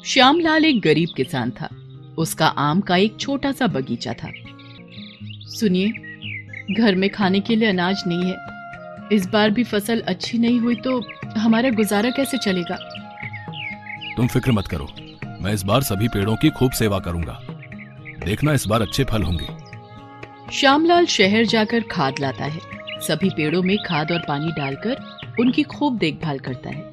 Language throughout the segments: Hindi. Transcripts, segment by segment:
श्यामलाल एक गरीब किसान था। उसका आम का एक छोटा सा बगीचा था। सुनिए, घर में खाने के लिए अनाज नहीं है। इस बार भी फसल अच्छी नहीं हुई तो हमारा गुजारा कैसे चलेगा? तुम फिक्र मत करो, मैं इस बार सभी पेड़ों की खूब सेवा करूंगा। देखना इस बार अच्छे फल होंगे। श्यामलाल शहर जाकर खाद लाता है। सभी पेड़ों में खाद और पानी डालकर उनकी खूब देखभाल करता है।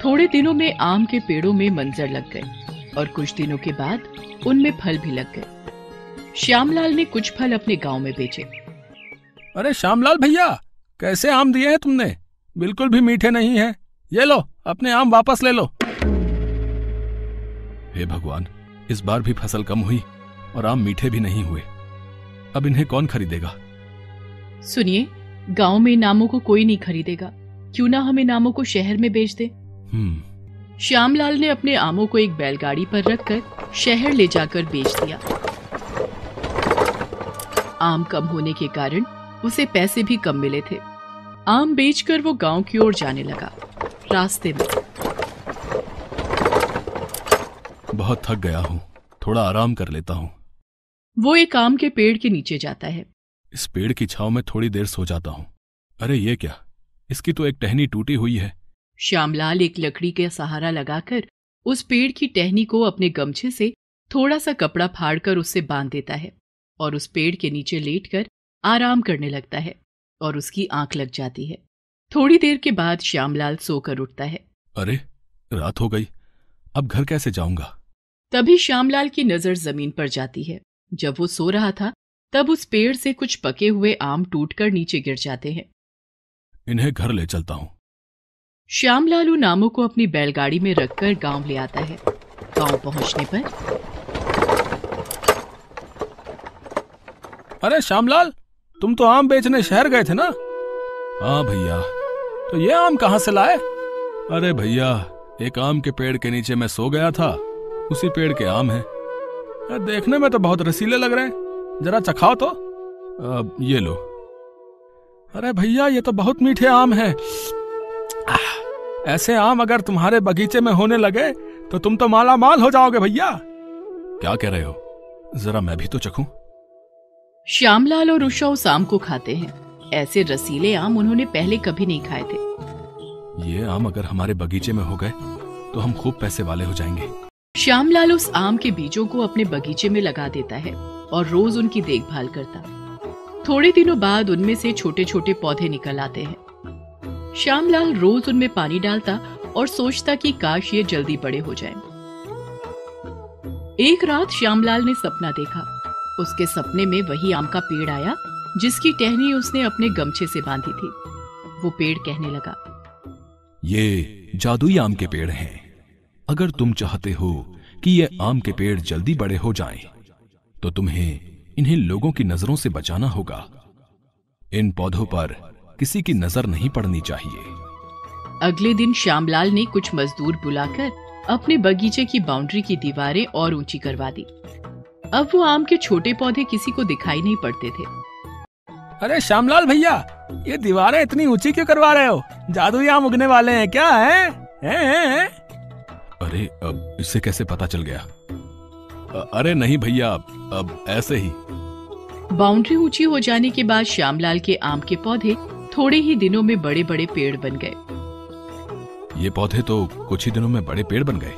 थोड़े दिनों में आम के पेड़ों में मंजर लग गए और कुछ दिनों के बाद उनमें फल भी लग गए। श्यामलाल ने कुछ फल अपने गांव में बेचे। अरे श्यामलाल भैया, कैसे आम दिए हैं तुमने? बिल्कुल भी मीठे नहीं हैं। ये लो, अपने आम वापस ले लो। हे भगवान, इस बार भी फसल कम हुई और आम मीठे भी नहीं हुए। अब इन्हें कौन खरीदेगा? सुनिए, गांव में इन आमों को कोई नहीं खरीदेगा। क्यों ना हम इन आमों को शहर में बेच दें? श्यामलाल ने अपने आमों को एक बैलगाड़ी पर रखकर शहर ले जाकर बेच दिया। आम कम होने के कारण उसे पैसे भी कम मिले थे। आम बेचकर वो गांव की ओर जाने लगा। रास्ते में बहुत थक गया हूँ, थोड़ा आराम कर लेता हूँ। वो एक आम के पेड़ के नीचे जाता है। इस पेड़ की छांव में थोड़ी देर सो जाता हूँ। अरे ये क्या, इसकी तो एक टहनी टूटी हुई है। श्यामलाल एक लकड़ी का सहारा लगाकर उस पेड़ की टहनी को अपने गमछे से थोड़ा सा कपड़ा फाड़कर उससे बांध देता है और उस पेड़ के नीचे लेटकर आराम करने लगता है और उसकी आंख लग जाती है। थोड़ी देर के बाद श्यामलाल सोकर उठता है। अरे रात हो गई, अब घर कैसे जाऊंगा? तभी श्यामलाल की नजर जमीन पर जाती है। जब वो सो रहा था तब उस पेड़ से कुछ पके हुए आम टूटकर नीचे गिर जाते हैं। इन्हें घर ले चलता हूँ। श्यामलाल उन आमों को अपनी बैलगाड़ी में रखकर गांव ले आता है। गांव पहुंचने पर अरे श्यामलाल, तुम तो आम बेचने शहर गए थे ना? हाँ भैया, तो ये आम कहाँ से लाए? अरे भैया, एक आम के पेड़ के नीचे मैं सो गया था, उसी पेड़ के आम हैं। देखने में तो बहुत रसीले लग रहे हैं, जरा चखाओ तो। ये लो। अरे भैया, ये तो बहुत मीठे आम हैं। ऐसे आम अगर तुम्हारे बगीचे में होने लगे तो तुम तो माला माल हो जाओगे भैया। क्या कह रहे हो? जरा मैं भी तो चखूं। श्यामलाल और उषा उस आम को खाते हैं। ऐसे रसीले आम उन्होंने पहले कभी नहीं खाए थे। ये आम अगर हमारे बगीचे में हो गए तो हम खूब पैसे वाले हो जाएंगे। श्यामलाल उस आम के बीजों को अपने बगीचे में लगा देता है और रोज उनकी देखभाल करता। थोड़े दिनों बाद उनमें से छोटे छोटे पौधे निकल आते हैं। श्यामलाल रोज उनमें पानी डालता और सोचता कि काश ये जल्दी बड़े हो जाएं। एक रात श्यामलाल ने सपना देखा। उसके सपने में वही आम का पेड़ आया जिसकी टहनी उसने अपने गमछे से बांधी थी। वो पेड़ कहने लगा, ये जादुई आम के पेड़ हैं। अगर तुम चाहते हो कि ये आम के पेड़ जल्दी बड़े हो जाएं, तो तुम्हें इन्हें लोगों की नजरों से बचाना होगा। इन पौधों पर किसी की नजर नहीं पड़नी चाहिए। अगले दिन श्यामलाल ने कुछ मजदूर बुलाकर अपने बगीचे की बाउंड्री की दीवारें और ऊंची करवा दी। अब वो आम के छोटे पौधे किसी को दिखाई नहीं पड़ते थे। अरे श्यामलाल भैया, ये दीवारें इतनी ऊंची क्यों करवा रहे हो? जादुई आम उगने वाले हैं क्या? है? अरे अब इससे कैसे पता चल गया? अरे नहीं भैया, अब ऐसे ही। बाउंड्री ऊंची हो जाने के बाद श्यामलाल के आम के पौधे थोड़े ही दिनों में बड़े बड़े पेड़ बन गए। ये पौधे तो कुछ ही दिनों में बड़े पेड़ बन गए।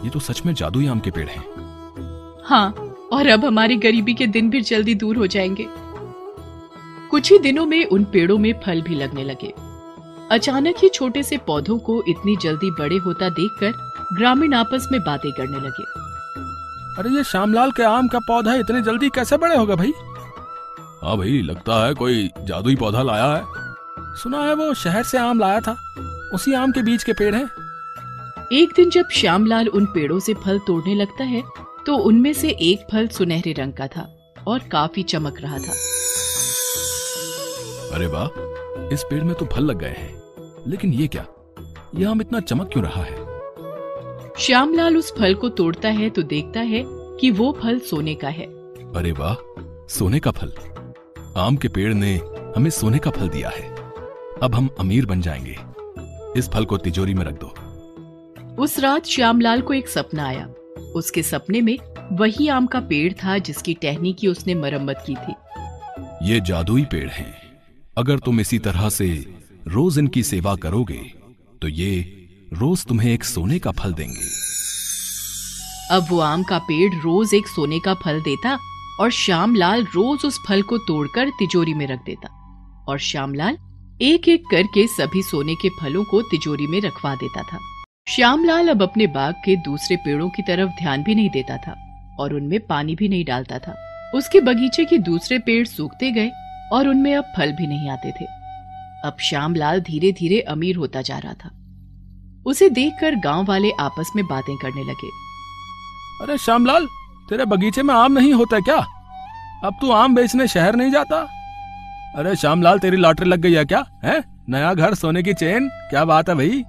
ये तो सच में जादुई आम के पेड़ हैं। हाँ, और अब हमारी गरीबी के दिन भी जल्दी दूर हो जाएंगे। कुछ ही दिनों में उन पेड़ों में फल भी लगने लगे। अचानक ही छोटे से पौधों को इतनी जल्दी बड़े होता देखकर ग्रामीण आपस में बातें करने लगे। अरे ये श्यामलाल के आम का पौधा इतने जल्दी कैसे बड़े होगा भाई? हाँ भाई, लगता है कोई जादुई पौधा लाया है। सुना है वो शहर से आम लाया था, उसी आम के बीज के पेड़ हैं। एक दिन जब श्यामलाल उन पेड़ों से फल तोड़ने लगता है तो उनमें से एक फल सुनहरे रंग का था और काफी चमक रहा था। अरे वाह, इस पेड़ में तो फल लग गए हैं, लेकिन ये क्या, ये आम इतना चमक क्यों रहा है? श्यामलाल उस फल को तोड़ता है तो देखता है कि वो फल सोने का है। अरे वाह, सोने का फल! आम के पेड़ ने हमें सोने का फल दिया है। अब हम अमीर बन जाएंगे। इस फल को तिजोरी में रख दो। उस रात श्यामलाल को एक सपना आया। उसके सपने में वही आम का पेड़ था जिसकी टहनी की उसने मरम्मत की थी। ये जादुई पेड़ हैं। अगर तुम इसी तरह से रोज इनकी सेवा करोगे तो ये रोज तुम्हें एक सोने का फल देंगे। अब वो आम का पेड़ रोज एक सोने का फल देता और श्यामलाल रोज उस फल को तोड़कर तिजोरी में रख देता और श्यामलाल एक एक करके सभी सोने के फलों को तिजोरी में रखवा देता था। श्यामलाल अब अपने बाग के दूसरे पेड़ों की तरफ ध्यान भी नहीं देता था और उनमें पानी भी नहीं डालता था। उसके बगीचे के दूसरे पेड़ सूखते गए और उनमें अब फल भी नहीं आते थे। अब श्यामलाल धीरे धीरे अमीर होता जा रहा था। उसे देखकर गांव वाले आपस में बातें करने लगे। अरे श्यामलाल, तेरे बगीचे में आम नहीं होता क्या? अब तू आम बेचने शहर नहीं जाता? अरे श्यामलाल, तेरी लॉटरी लग गई है क्या? है नया घर, सोने की चेन, क्या बात है भाई?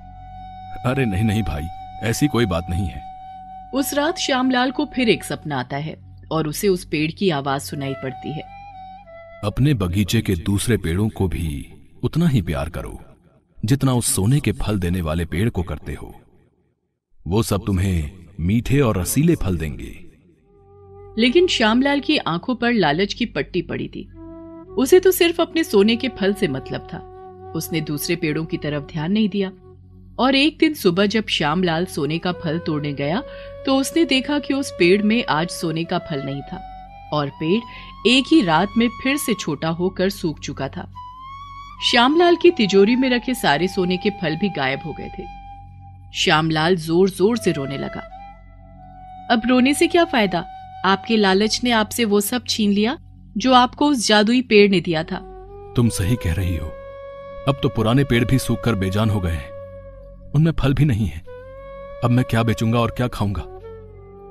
अरे नहीं नहीं भाई, ऐसी कोई बात नहीं है। उस रात श्यामलाल को फिर एक सपना आता है और उसे उस पेड़ की आवाज सुनाई पड़ती है। अपने बगीचे के दूसरे पेड़ों को भी उतना ही प्यार करो जितना उस सोने के फल देने वाले पेड़ को करते हो। वो सब तुम्हें मीठे और रसीले फल देंगे। लेकिन श्यामलाल की आंखों पर लालच की पट्टी पड़ी थी। उसे तो सिर्फ अपने सोने के फल से मतलब था। उसने दूसरे पेड़ों की तरफ ध्यान नहीं दिया और एक दिन सुबह जब श्यामलाल सोने का फल तोड़ने गया तो उसने देखा कि उस पेड़ में आज सोने का फल नहीं था और पेड़ एक ही रात में फिर से छोटा होकर सूख चुका था। श्यामलाल की तिजोरी में रखे सारे सोने के फल भी गायब हो गए थे। श्यामलाल जोर जोर से रोने लगा। अब रोने से क्या फायदा? आपके लालच ने आपसे वो सब छीन लिया जो आपको उस जादुई पेड़ ने दिया था। तुम सही कह रही हो। अब तो पुराने पेड़ भी सूखकर बेजान हो गए हैं, उनमें फल भी नहीं है। अब मैं क्या बेचूंगा और क्या खाऊंगा?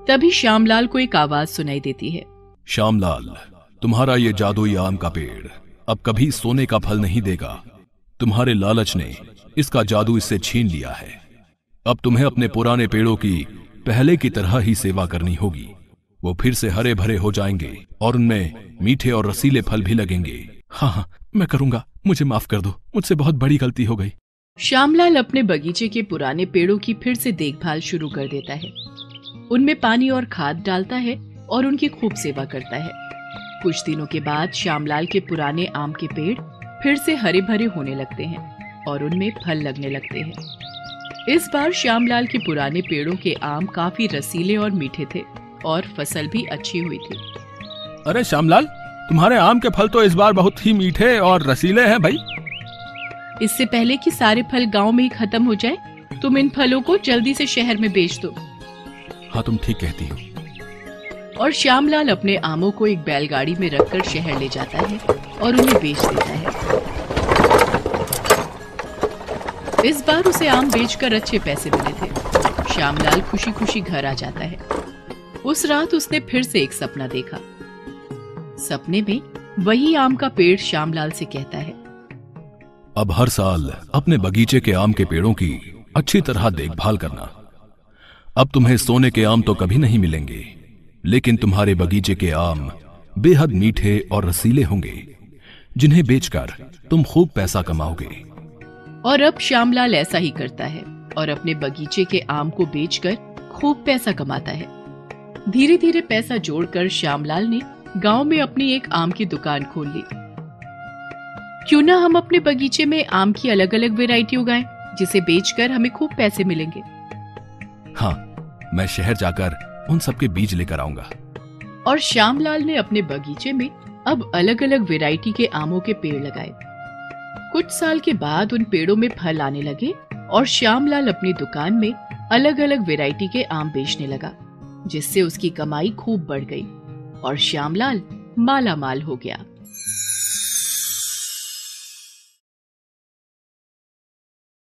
तभी श्यामलाल को एक आवाज सुनाई देती है। श्यामलाल, तुम्हारा ये जादुई आम का पेड़ अब कभी सोने का फल नहीं देगा। तुम्हारे लालच ने इसका जादू इससे छीन लिया है। अब तुम्हें अपने पुराने पेड़ों की पहले की तरह ही सेवा करनी होगी। वो फिर से हरे भरे हो जाएंगे और उनमें मीठे और रसीले फल भी लगेंगे। हाँ हाँ, मैं करूंगा, मुझे माफ कर दो, मुझसे बहुत बड़ी गलती हो गई। श्यामलाल अपने बगीचे के पुराने पेड़ों की फिर से देखभाल शुरू कर देता है। उनमें पानी और खाद डालता है और उनकी खूब सेवा करता है। कुछ दिनों के बाद श्यामलाल के पुराने आम के पेड़ फिर से हरे भरे होने लगते हैं और उनमें फल लगने लगते हैं। इस बार श्यामलाल के पुराने पेड़ों के आम काफी रसीले और मीठे थे और फसल भी अच्छी हुई थी। अरे श्यामलाल, तुम्हारे आम के फल तो इस बार बहुत ही मीठे और रसीले हैं भाई। इससे पहले कि सारे फल गांव में ही खत्म हो जाए, तुम इन फलों को जल्दी से शहर में बेच दो। हाँ, तुम ठीक कहती हो। और श्यामलाल अपने आमों को एक बैलगाड़ी में रखकर शहर ले जाता है और उन्हें बेच देता है। इस बार उसे आम बेचकर अच्छे पैसे मिले थे। श्यामलाल खुशी खुशी घर आ जाता है। उस रात उसने फिर से एक सपना देखा। सपने में वही आम का पेड़ श्यामलाल से कहता है, अब हर साल अपने बगीचे के आम के पेड़ों की अच्छी तरह देखभाल करना। अब तुम्हें सोने के आम तो कभी नहीं मिलेंगे, लेकिन तुम्हारे बगीचे के आम बेहद मीठे और रसीले होंगे, जिन्हें बेचकर तुम खूब पैसा कमाओगे। और अब श्यामलाल ऐसा ही करता है और अपने बगीचे के आम को बेचकर खूब पैसा कमाता है। धीरे धीरे पैसा जोड़कर श्यामलाल ने गांव में अपनी एक आम की दुकान खोल ली। क्यों ना हम अपने बगीचे में आम की अलग अलग वैरायटी उगाएं, जिसे बेचकर हमें खूब पैसे मिलेंगे। हाँ, मैं शहर जाकर उन सबके बीज लेकर आऊंगा। और श्यामलाल ने अपने बगीचे में अब अलग अलग वैरायटी के आमों के पेड़ लगाए। कुछ साल के बाद उन पेड़ों में फल आने लगे और श्यामलाल अपनी दुकान में अलग अलग वैरायटी के आम बेचने लगा, जिससे उसकी कमाई खूब बढ़ गई और श्यामलाल माला माल हो गया।